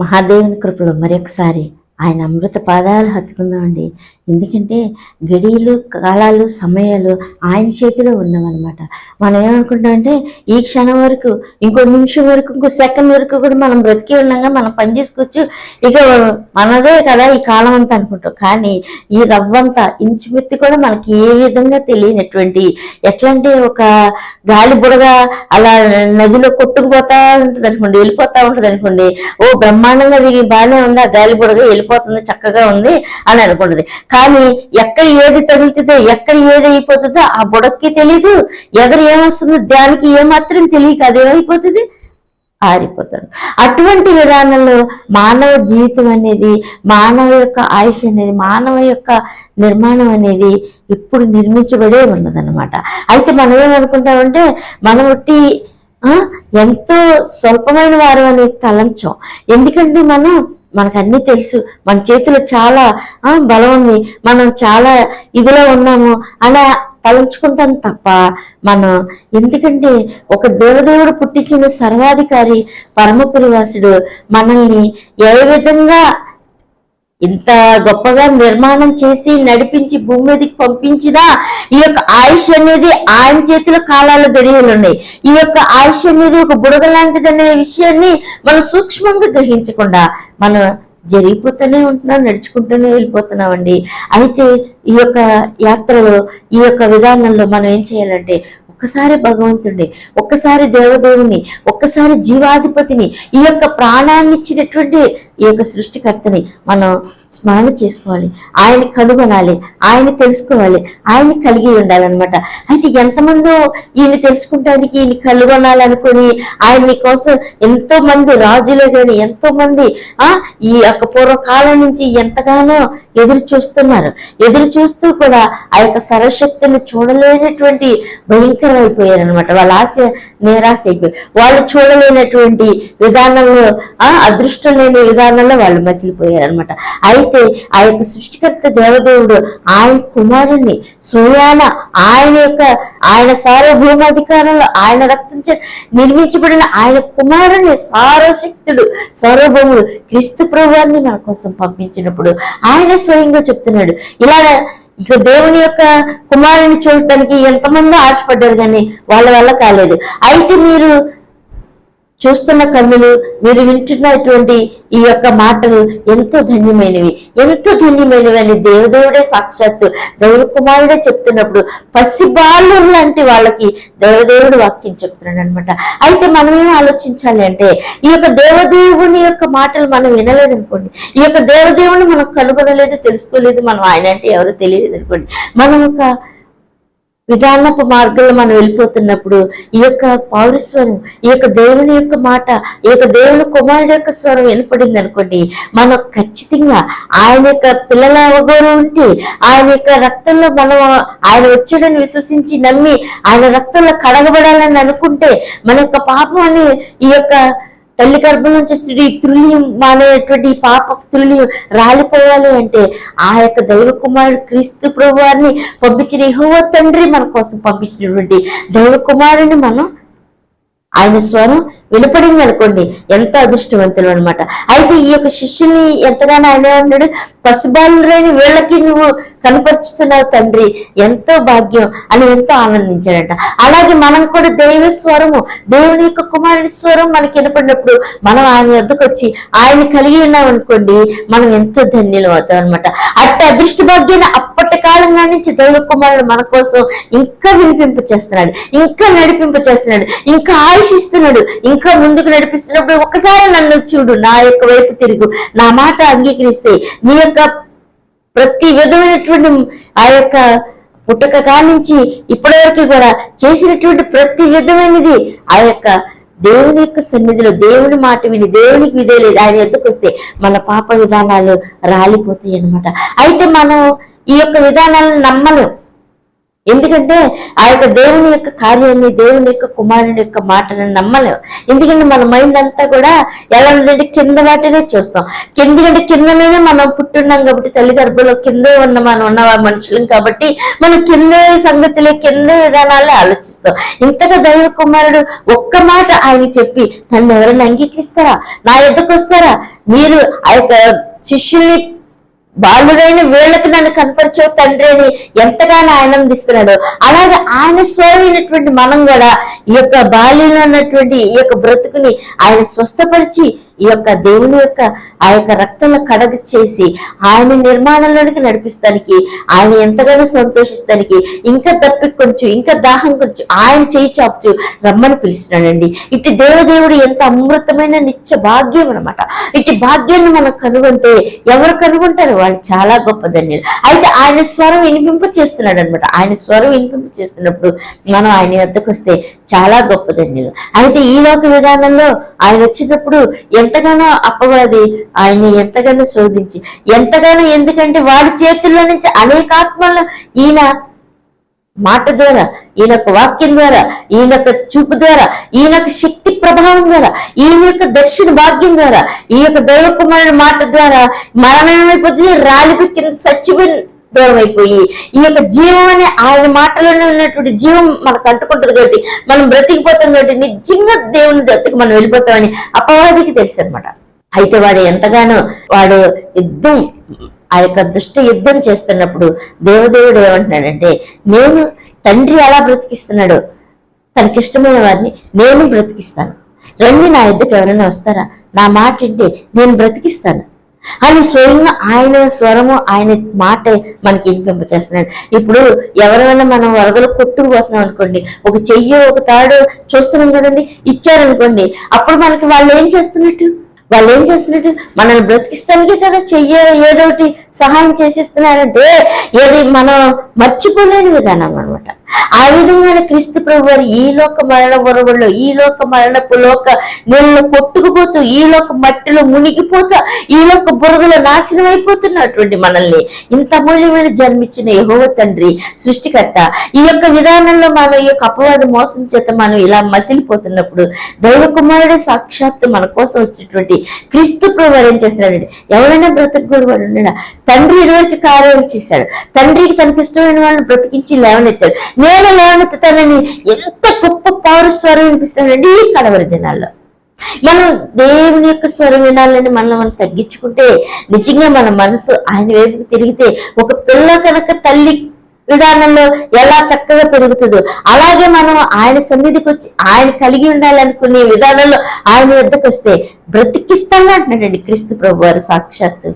మహాదేవుని కృపలో మరొకసారి ఆయన అమృత పాదాలు హత్తుకుందామండి. ఎందుకంటే గడియలు, కాలాలు, సమయాలు ఆయన చేతిలో ఉన్నామన్నమాట. మనం ఏమనుకుంటామంటే ఈ క్షణం వరకు, ఇంకో నిమిషం వరకు, ఇంకో సెకండ్ వరకు కూడా మనం బ్రతికి ఉన్నాగా మనం పని చేసుకోవచ్చు, ఇక మనదే కదా ఈ కాలం అంతా అనుకుంటాం. కానీ ఈ రవ్వంతా ఇంచుమిత్తి కూడా మనకి ఏ విధంగా తెలియనటువంటి, ఎట్లా అంటే ఒక గాలి బుడగ అలా నదిలో కొట్టుకుపోతా ఉంటుంది అనుకోండి, వెళ్ళిపోతా ఉంటుంది అనుకోండి, ఓ బ్రహ్మాండంగా దిగి బాగానే ఉంది, ఆ గాలి బుడగ వెళ్ళిపోతుంది, చక్కగా ఉంది అని అనుకుంటుంది. కానీ ఎక్కడ ఏది తగులుతుందో, ఎక్కడ ఏది అయిపోతుందో ఆ బుడక్కి తెలీదు, ఎదురు ఏమొస్తుందో దానికి ఏమాత్రం తెలియక అదేమైపోతుంది, ఆరిపోతాడు. అటువంటి విధానంలో మానవ జీవితం అనేది, మానవ యొక్క ఆయుష్ అనేది, మానవ యొక్క నిర్మాణం అనేది ఇప్పుడు నిర్మించబడే ఉన్నదన్నమాట. అయితే మనం ఏమనుకుంటామంటే మనం ఒట్టి ఎంతో స్వల్పమైన వారు అనేది తలంచాం. ఎందుకంటే మనకు అన్నీ తెలుసు, మన చేతిలో చాలా బలం ఉంది, మనం చాలా ఇదిలో ఉన్నాము అలా తలంచుకుంటాం తప్ప మనం, ఎందుకంటే ఒక దేవదేవుడు పుట్టించిన సర్వాధికారి పరమపురివాసుడు మనల్ని ఏ విధంగా ఇంత గొప్పగా నిర్మాణం చేసి నడిపించి భూమి మీదకి పంపించినా ఈ యొక్క ఆయుష్ అనేది ఆయన చేతిలో కాలాలు గడియలు ఉన్నాయి. ఈ యొక్క ఆయుష్ అనేది ఒక బుడగ లాంటిదనే విషయాన్ని మనం సూక్ష్మంగా గ్రహించకుండా మనం జరిగిపోతూనే ఉంటున్నాం, నడుచుకుంటూనే వెళ్ళిపోతున్నామండి. అయితే ఈ యొక్క యాత్రలో, ఈ యొక్క విధానంలో మనం ఏం చేయాలంటే ఒక్కసారి భగవంతుడిని, ఒక్కసారి దేవదేవుని, ఒక్కసారి జీవాధిపతిని, ఈ యొక్క ప్రాణాన్ని ఇచ్చినటువంటి ఈ యొక్క సృష్టికర్తని మనం స్మరణ చేసుకోవాలి, ఆయన కనుగొనాలి, ఆయన తెలుసుకోవాలి, ఆయన కలిగి ఉండాలన్నమాట. అయితే ఎంతమందో ఈయన తెలుసుకుంటానికి, ఈయన కనుగొనాలనుకుని ఆయన్ని కోసం ఎంతో మంది రాజులే కానీ ఎంతో మంది ఈ యొక్క పూర్వకాలం నుంచి ఎంతగానో ఎదురు చూస్తున్నారు. ఎదురు చూస్తూ కూడా ఆ యొక్క సర్వశక్తిని చూడలేనటువంటి భయంకరమైపోయారు అనమాట. వాళ్ళ ఆశ నిరాశ అయిపోయారు. వాళ్ళు చూడలేనటువంటి విధానంలో, అదృష్టం లేని విధానంలో వాళ్ళు మసిలిపోయారు అనమాట. అయితే ఆ యొక్క సృష్టికర్త దేవదేవుడు ఆయన కుమారుణ్ణి స్వయాన ఆయన సార్వభౌమాధికారంలో ఆయన రక్తం నిర్మించబడిన ఆయన కుమారుణ్ణి సార్వశక్తుడు, సార్వభౌముడు క్రీస్తు ప్రభువాన్ని మన కోసం పంపించినప్పుడు ఆయన స్వయంగా చెప్తున్నాడు, ఇలా ఇక దేవుని యొక్క కుమారుని చూడటానికి ఎంతమంది ఆశపడ్డారు కానీ వాళ్ళ వల్ల కాలేదు. అయితే మీరు చూస్తున్న కన్నులు, మీరు వింటున్నటువంటి ఈ యొక్క మాటలు ఎంతో ధన్యమైనవి, ఎంతో ధన్యమైనవి అని దేవదేవుడే సాక్షాత్తు దైవ కుమారుడే చెప్తున్నప్పుడు పసిబాలు లాంటి వాళ్ళకి దేవదేవుడు వాక్యం చెప్తున్నాడు అనమాట. అయితే మనం ఏం ఆలోచించాలి అంటే, ఈ యొక్క దేవదేవుని యొక్క మాటలు మనం వినలేదు అనుకోండి, ఈ యొక్క దేవదేవుని మనం కనుగొనలేదు, తెలుసుకోలేదు, మనం ఆయన అంటే ఎవరో తెలియలేదు అనుకోండి, మనం ఒక విధానపు మార్గంలో మనం వెళ్ళిపోతున్నప్పుడు ఈ యొక్క పౌరస్వరం, ఈ యొక్క దేవుని యొక్క మాట, ఈ యొక్క దేవుని కుమారుడు యొక్క స్వరం వినపడింది అనుకోండి, మనం ఖచ్చితంగా ఆయన యొక్క పిల్లల అవగాహన ఉంటే, ఆయన యొక్క రక్తంలో మనం ఆయన వచ్చాడని విశ్వసించి నమ్మి ఆయన రక్తంలో కడగబడాలని అనుకుంటే మన యొక్క పాపం అని ఈ యొక్క తల్లి గర్భం నుంచి త్రుల్యం అనేటువంటి పాప త్రుల్యం రాలిపోవాలి అంటే ఆ యొక్క దైవ కుమారుడు క్రీస్తు ప్రభువారిని పంపించిన యెహోవా తండ్రి మన కోసం పంపించినటువంటి దైవ కుమారుని మనం ఆయన స్వరం వినపడింది అనుకోండి, ఎంత అదృష్టవంతులు అనమాట. అయితే ఈ యొక్క శిష్యుల్ని ఎంతగానో ఆయన అన్నాడు, పసిబాలురైన వీళ్ళకి నువ్వు కనపరుచుతున్నావు తండ్రి, ఎంతో భాగ్యం అని ఎంతో ఆనందించాడట. అలాగే మనం కూడా దైవ స్వరము, దేవుని యొక్క కుమారుడి స్వరం మనకి వినపడినప్పుడు మనం ఆయన వద్దకు వచ్చి ఆయన కలిగి ఉన్నాం అనుకోండి, మనం ఎంతో ధన్యులు అవుతాం అనమాట. అట్టి అదృష్ట భాగ్యాన్ని అప్పటి కాలంగా నుంచి దైవ కుమారుడు మన కోసం ఇంకా వినిపింప చేస్తున్నాడు, ఇంకా నడిపింప చేస్తున్నాడు, ఇంకా ఆయుషిస్తున్నాడు, ఇంకా ముందుకు నడిపిస్తున్నప్పుడు ఒకసారి నన్ను చూడు, నా యొక్క వైపు తిరుగు, నా మాట అంగీకరిస్తే నీ యొక్క ప్రతి విధమైనటువంటి ఆ యొక్క పుట్టక కానించి ఇప్పటి వరకు కూడా చేసినటువంటి ప్రతి విధమైనది ఆ యొక్క దేవుని యొక్క సన్నిధిలో దేవుని మాట విని దేవునికి విధేయలేదు ఆయన ఎద్దుకు వస్తే మన పాప విధానాలు రాలిపోతాయి అన్నమాట. అయితే మనం ఈ యొక్క విధానాలను నమ్మను, ఎందుకంటే ఆ యొక్క దేవుని యొక్క కార్యాన్ని, దేవుని యొక్క కుమారుని యొక్క మాటలను నమ్మలేము. ఎందుకంటే మన మైండ్ అంతా కూడా ఎలా ఉందంటే కింద వాటినే చూస్తాం. ఎందుకంటే కిందనే మనం పుట్టున్నాం కాబట్టి, తల్లి గర్భంలో కిందే మనం ఉన్న మనుషులం కాబట్టి మనం కిందే సంగతులే, కిందే విధానాలే ఆలోచిస్తాం. ఇంతగా దైవ కుమారుడు ఒక్క మాట ఆయన చెప్పి నన్ను ఎవరైనా అంగీకరిస్తారా, నా ఎద్దకు వస్తారా, మీరు ఆ యొక్క శిష్యుల్ని బాలుడైన వీళ్ళకి నన్ను కనపరిచావు తండ్రి అని ఎంతగానో ఆనందిస్తున్నాడు. అలాగే ఆయన స్వరమైనటువంటి మనం కూడా ఈ యొక్క బాల్యంలో ఉన్నటువంటి ఈ యొక్క బ్రతుకుని ఆయన స్వస్థపరిచి ఈ యొక్క దేవుని యొక్క ఆ యొక్క రక్తంలో కడగ చేసి ఆయన నిర్మాణంలోనికి నడిపిస్తానికి, ఆయన ఎంతగానో సంతోషిస్తానికి, ఇంకా దప్పిక కొంచెం, ఇంకా దాహం కొంచెం ఆయన చేయి చాపుచు రమ్మని పిలుస్తున్నాడండి. ఇటు దేవదేవుడు ఎంత అమృతమైన నిత్య భాగ్యం అనమాట. ఇటు భాగ్యాన్ని మనం కనుగొంటే ఎవరు కనుగొంటారు? వాళ్ళు చాలా గొప్ప ధన్యులు. అయితే ఆయన స్వరం వినిపింప చేస్తున్నాడు అనమాట. ఆయన స్వరం వినిపింప చేస్తున్నప్పుడు మనం ఆయన వద్దకు వస్తే చాలా గొప్ప ధన్యులు. అయితే ఈ లోక విధానంలో ఆయన వచ్చినప్పుడు ఎంతగానో అపవాది ఆయన్ని ఎంతగానో శోధించి ఎంతగానో, ఎందుకంటే వాడి చేతుల్లో నుంచి అనేక ఆత్మలను ఈయన మాట ద్వారా, ఈయన యొక్క వాక్యం ద్వారా, ఈయన యొక్క చూపు ద్వారా, ఈయన యొక్క శక్తి ప్రభావం ద్వారా, ఈయన యొక్క దర్శన భాగ్యం ద్వారా, ఈ యొక్క దైవ కుమారుని మాట ద్వారా మరణమైపోతుంది, రాలిపి కింద సచ్చిపోయి దూరం అయిపోయి ఈ యొక్క జీవం అనే ఆయన మాటలోనే ఉన్నటువంటి జీవం మనకు అంటుకుంటుంది కాబట్టి మనం బ్రతికిపోతాం కాబట్టి నిజంగా దేవుని దగ్గరికి మనం వెళ్ళిపోతామని అపవాదికి తెలుసు అనమాట. అయితే వాడు ఎంతగానో వాడు యుద్ధం, ఆ యొక్క దుష్ట యుద్ధం చేస్తున్నప్పుడు దేవదేవుడు ఏమంటున్నాడంటే, నేను తండ్రి ఎలా బ్రతికిస్తున్నాడో తనకిష్టమైన వారిని నేను బ్రతికిస్తాను, రండి నా యుద్ధకు ఎవరైనా వస్తారా, నా మాట వింటే నేను బ్రతికిస్తాను అని స్వయంగా ఆయన స్వరము, ఆయన మాట మనకి వినిపింపచేస్తున్నాడు. ఇప్పుడు ఎవరైనా మనం వరదలు కొట్టుకుపోతున్నాం అనుకోండి, ఒక చెయ్యో ఒక తాడు చూస్తున్నాం కదండి, ఇచ్చారనుకోండి, అప్పుడు మనకి వాళ్ళు ఏం చేస్తున్నట్టు మనల్ని బ్రతికిస్తానికే కదా చెయ్యో ఏదో ఒకటి సహాయం చేసిస్తున్నారంటే ఏది మనం మర్చిపోలేని విధానం అనమాట. ఆ విధంగా క్రీస్తు ప్రభు వారు ఈ లోక మరణ వరవల్లో, ఈ లోక మరణపు లోక నీళ్ళలో కొట్టుకుపోతూ, ఈ లోక మట్టిలో మునిగిపోతా, ఈ లోక బురదలో నాశనం అయిపోతున్నటువంటి మనల్ని ఇంత అమూల్యమైన జన్మించిన యెహోవా తండ్రి సృష్టికర్త ఈ యొక్క విధానంలో మనం ఈ యొక్క అపవాద మోసం చేత మనం ఇలా మసిలిపోతున్నప్పుడు దైవ కుమారుడే సాక్షాత్తు మన కోసం వచ్చేటువంటి క్రీస్తు ప్రభు వారు ఏం చేస్తున్నాడంటే, ఎవరైనా బ్రతకగూడు వాడు ఉన్నాడా? తండ్రి ఇదివరకు కార్యాలు చేశాడు, తండ్రికి తనకి ఇష్టమైన వాళ్ళని బ్రతికించి లేవనెత్తాడు, నేను లేవనెత్తుతానని ఎంత గొప్ప పౌరస్వరం వినిపిస్తాడండి. ఈ కడవరి దినాల్లో మనం దేవుని యొక్క స్వరం వినాలని మనం తగ్గించుకుంటే, నిజంగా మన మనసు ఆయన వైపుకి తిరిగితే, ఒక పిల్ల కనుక తల్లి విధానంలో ఎలా చక్కగా పెరుగుతుందో అలాగే మనం ఆయన సన్నిధికి వచ్చి ఆయన కలిగి ఉండాలనుకునే విధానంలో ఆయన వద్దకు వస్తే బ్రతికిస్తాను అంటున్నాడండి క్రీస్తు ప్రభు వారు సాక్షాత్తు.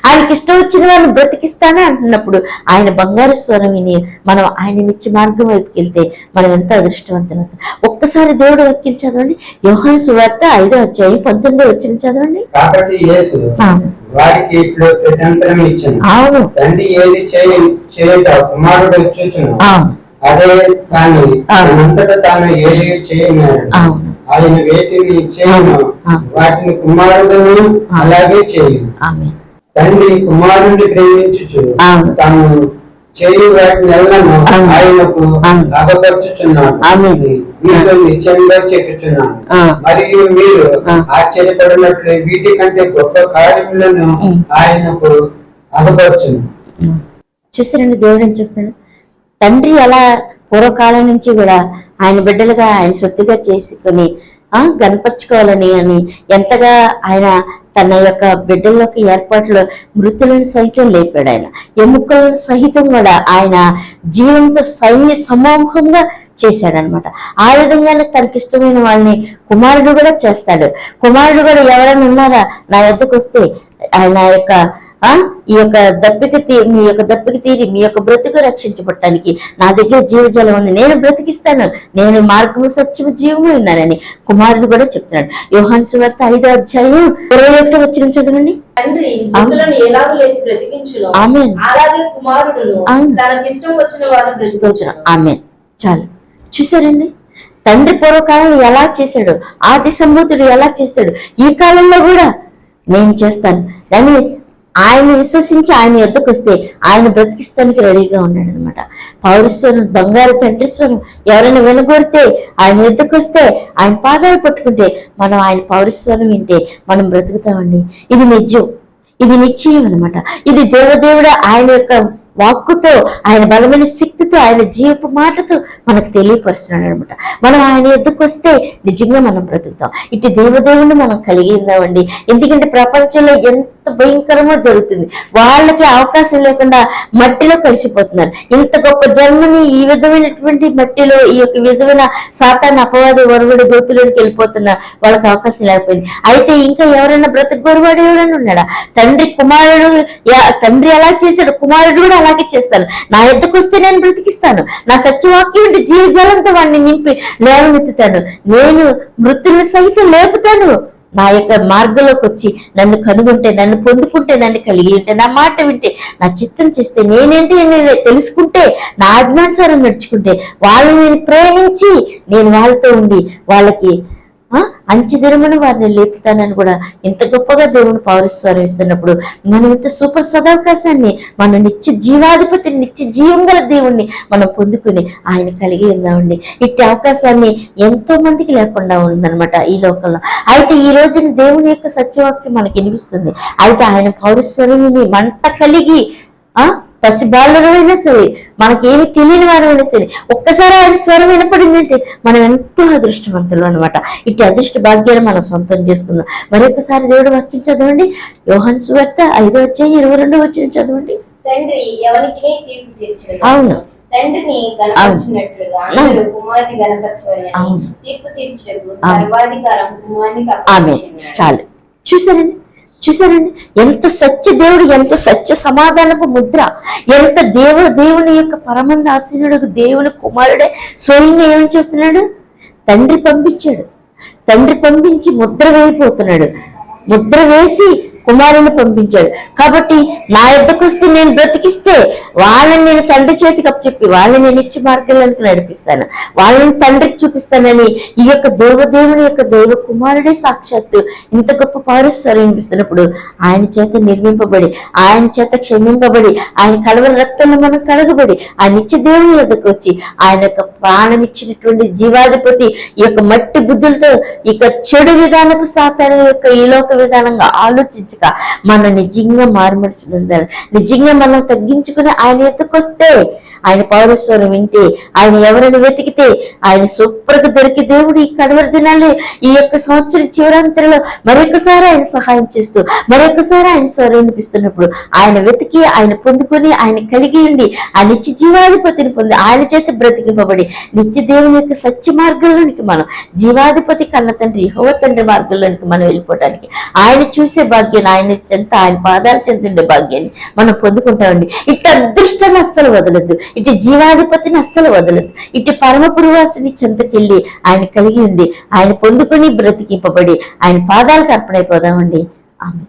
ఆయనకి ఇష్టం వచ్చిన వారిని బ్రతికిస్తానే అంటున్నప్పుడు ఆయన బంగారు స్వరం విని మనం ఆయన నిత్య మార్గం వైపుకి వెళ్తే మనం ఎంత అదృష్టవంతులు. ఒక్కసారి దేవుడు వాక్యం చదవండి, యోహాను సువార్త 5:19 చదవండి. కాబట్టి యేసు వారికి ఇప్పుడు ప్రత్యంతరం ఇచ్చాను, అవును, తండ్రి ఏది చేయట కుమారుడు చూచును, అదే కానీ తనంతటా తాను ఏది చేయనాడు, ఆయన వేటిని చేయను వాటిని కుమారుడును అలాగే చేయను. తండ్రి కుమారుణ్ణి ప్రేమించుచు తాను చేయు వాటిని ఎల్లను ఆయనకు అగపరుచుచున్నాడు, మీతో నిత్యంగా చెప్పుచున్నాను. మరియు మీరు ఆశ్చర్యపడినట్లు వీటి కంటే గొప్ప కార్యములను ఆయనకు అగపరచును. చూసారండి, దేవుడు ఏం చెప్తాడు? తండ్రి అలా పూర్వకాలం నుంచి కూడా ఆయన బిడ్డలుగా ఆయన సొత్తుగా చేసుకొని గనపరుచుకోవాలని అని ఎంతగా ఆయన తన యొక్క బిడ్డల్లోకి ఏర్పాట్లు మృతులను సహితం లేపాడు. ఆయన ఎముకలను సహితం కూడా ఆయన జీవంతో సైన్య సమూహంగా చేశాడనమాట. ఆ విధంగానే తనకిష్టమైన వాళ్ళని కుమారుడు కూడా చేస్తాడు. కుమారుడు కూడా ఎవరైనా ఉన్నారా నా వద్దకు వస్తే ఆయన యొక్క ఈ యొక్క మీ యొక్క దప్పిక తీరి మీ యొక్క బ్రతుకు రక్షించబడటానికి నా దగ్గర జీవజలం ఉంది, నేను బ్రతికిస్తాను, నేను మార్గము సత్యము జీవము ఉన్నానని కుమారుడు కూడా చెప్తున్నాడు. యోహాను సువార్త 5:21 చదవండి. ఆమేన్. చాలు, చూసారండి తండ్రి పూర్వకాలంలో ఎలా చేశాడు, ఆది సంభూతుడు ఎలా చేశాడు, ఈ కాలంలో కూడా నేను చేస్తాను కానీ ఆయన విశ్వసించి ఆయన ఎద్దకు వస్తే ఆయన బ్రతికిస్తానికి రెడీగా ఉన్నాడు అనమాట. పౌరస్వరం, బంగారు తండ్రి స్వరం ఎవరైనా వినగొడితే ఆయన ఎద్దకు వస్తే ఆయన పాదాలు పట్టుకుంటే మనం ఆయన పౌరస్వరం వింటే మనం బ్రతుకుతామండి. ఇది నిజం, ఇది నిశ్చయం అనమాట. ఇది దేవదేవుడు ఆయన యొక్క వాక్కుతో, ఆయన బలమైన శక్తితో, ఆయన జీవపు మాటతో మనకు తెలియపరుస్తున్నాడు అనమాట. మనం ఆయన ఎద్దుకు వస్తే నిజంగా మనం బ్రతుకుతాం. ఇటు దేవదేవుని మనం కలిగి ఉందామండి. ఎందుకంటే ప్రపంచంలో ఎంత భయంకరమో జరుగుతుంది. వాళ్ళకి అవకాశం లేకుండా మట్టిలో కలిసిపోతున్నారు. ఇంత గొప్ప జన్మని ఈ విధమైనటువంటి మట్టిలో, ఈ యొక్క విధమైన సాతాను అపవాది వరవడి గోతులోకి వెళ్ళిపోతున్నా వాళ్ళకి అవకాశం లేకపోయింది. అయితే ఇంకా ఎవరైనా బ్రతుకు గొరవాడు ఎవరైనా ఉన్నాడా? తండ్రి ఎలా చేశాడు, కుమారుడు కూడా అలాగే చేస్తాను. నా ఎద్దకు వస్తే నేను బ్రతికిస్తాను. నా సత్యవాక్యం అంటే జీవజలంతో వాడిని నింపి లేవనెత్తుతాను. నేను మృతుల్ని సహితం లేపుతాను. నా యొక్క మార్గంలోకి వచ్చి నన్ను కనుగొంటే, నన్ను పొందుకుంటే, నన్ను కలిగి ఉంటే, నా మాట వింటే, నా చిత్తం చేస్తే, నేనేంటి అని తెలుసుకుంటే, నా ఆజ్ఞానుసారం నడుచుకుంటే, వాళ్ళని నేను ప్రేమించి నేను వాళ్ళతో ఉండి వాళ్ళకి అంచెదిరమని వారిని లేపుతానని కూడా ఇంత గొప్పగా దేవుని పౌరస్వరం ఇస్తున్నప్పుడు మనం ఇంత సూపర్ సదవకాశాన్ని, మన నిత్య జీవాధిపతిని, నిత్య జీవం గల దేవుణ్ణి మనం పొందుకుని ఆయన కలిగి ఉందామండి. ఇట్టి అవకాశాన్ని ఎంతో మందికి లేకుండా ఉందన్నమాట ఈ లోకంలో. అయితే ఈ రోజున దేవుని యొక్క సత్యవాక్యం మనకి వినిపిస్తుంది. అయితే ఆయన పౌరస్వరమిని మంట కలిగి పసిబాలురైనా సరే, మనకేమి తెలియని వారైనా సరే, ఒక్కసారి ఆయన స్వరం వినపడిందంటే మనం ఎంతో అదృష్టవంతులు అనమాట. ఇటు అదృష్ట భాగ్యాన్ని మనం సొంతం చేసుకుందాం. మరొకసారి దేవుడు వాక్యం చదవండి. యోహాను సువార్త 5:22 చదవండి. తండ్రి ఎవరికి తీర్పు తీర్చును. అవును. తండ్రిని గణపరిచినట్లుగా అందరూ కుమారుని గణపరచవలెనని తీర్పు తీర్చుటకు సర్వాధికారం కుమారునికి అప్పగించుచున్నాడు. చాలు. చూసారండి ఎంత సత్య దేవుడు, ఎంత సత్య సమాధానపు ముద్ర, ఎంత దేవుని యొక్క పరమందాసీనుడు దేవుని కుమారుడే స్వయంగా ఏమని చెప్తున్నాడు? తండ్రి పంపించాడు. తండ్రి పంపించి ముద్ర వేయిపోతున్నాడు. ముద్ర వేసి కుమారుని పంపించాడు. కాబట్టి నా యొద్దకు వస్తే నేను బ్రతికిస్తే వాళ్ళని నేను తండ్రి చేతికి అప్పచెప్పి వాళ్ళని నేను ఇచ్చి మార్గంలోకి నడిపిస్తాను, వాళ్ళని తండ్రికి చూపిస్తానని ఈ యొక్క దేవదేవుని యొక్క దైవ కుమారుడే సాక్షాత్తు ఇంత గొప్ప పౌరస్వరం వినిపిస్తున్నప్పుడు ఆయన చేత నిర్మింపబడి, ఆయన చేత క్షమింపబడి, ఆయన కలవల రక్తంలో మనం కడగబడి ఆ నిత్య దేవుని యొద్దకు వచ్చి ఆయన యొక్క ప్రాణం ఇచ్చినటువంటి జీవాధిపతి ఈ యొక్క మట్టి బుద్ధులతో ఇక చెడు విధానపు సాతాను యొక్క ఈ లోక విధానంగా ఆలోచించి మనం నిజంగా మారుమనసులు ఉండాలి. నిజంగా మనం తగ్గించుకుని ఆయన ఎత్తుకు వస్తే, ఆయన పౌరస్వరం వింటే, ఆయన ఎవరిని వెతికితే ఆయన సూపర్గా దొరికి దేవుడు ఈ కడవరి దినాలు ఈ యొక్క సంవత్సరం చివరంతలో మరొకసారి ఆయన సహాయం చేస్తూ మరొకసారి ఆయన స్వరం వినిపిస్తున్నప్పుడు ఆయన వెతికి ఆయన పొందుకొని ఆయన కలిగి ఉండి ఆ నిత్య జీవాధిపతిని పొంది ఆయన చేత బ్రతికింపబడి నిత్య దేవుని యొక్క సత్య మార్గంలోనికి మనం జీవాధిపతి కన్న తండ్రి యెహోవా తండ్రి మార్గంలోనికి మనం వెళ్ళిపోవడానికి ఆయన చూసే భాగ్యాన్ని, ఆయన చెంత, ఆయన పాదాలు చెందుండే భాగ్యాన్ని మనం పొందుకుంటామండి. ఇటు అదృష్టాన్ని అస్సలు వదలద్దు, ఇటు జీవాధిపతిని అస్సలు వదలదు. ఇటు పరమ పురువాసుని చెంతకెళ్ళి ఆయన కలిగి ఉండి ఆయన పొందుకొని బ్రతికింపబడి ఆయన పాదాలకు అర్పణైపోదామండి. ఆమె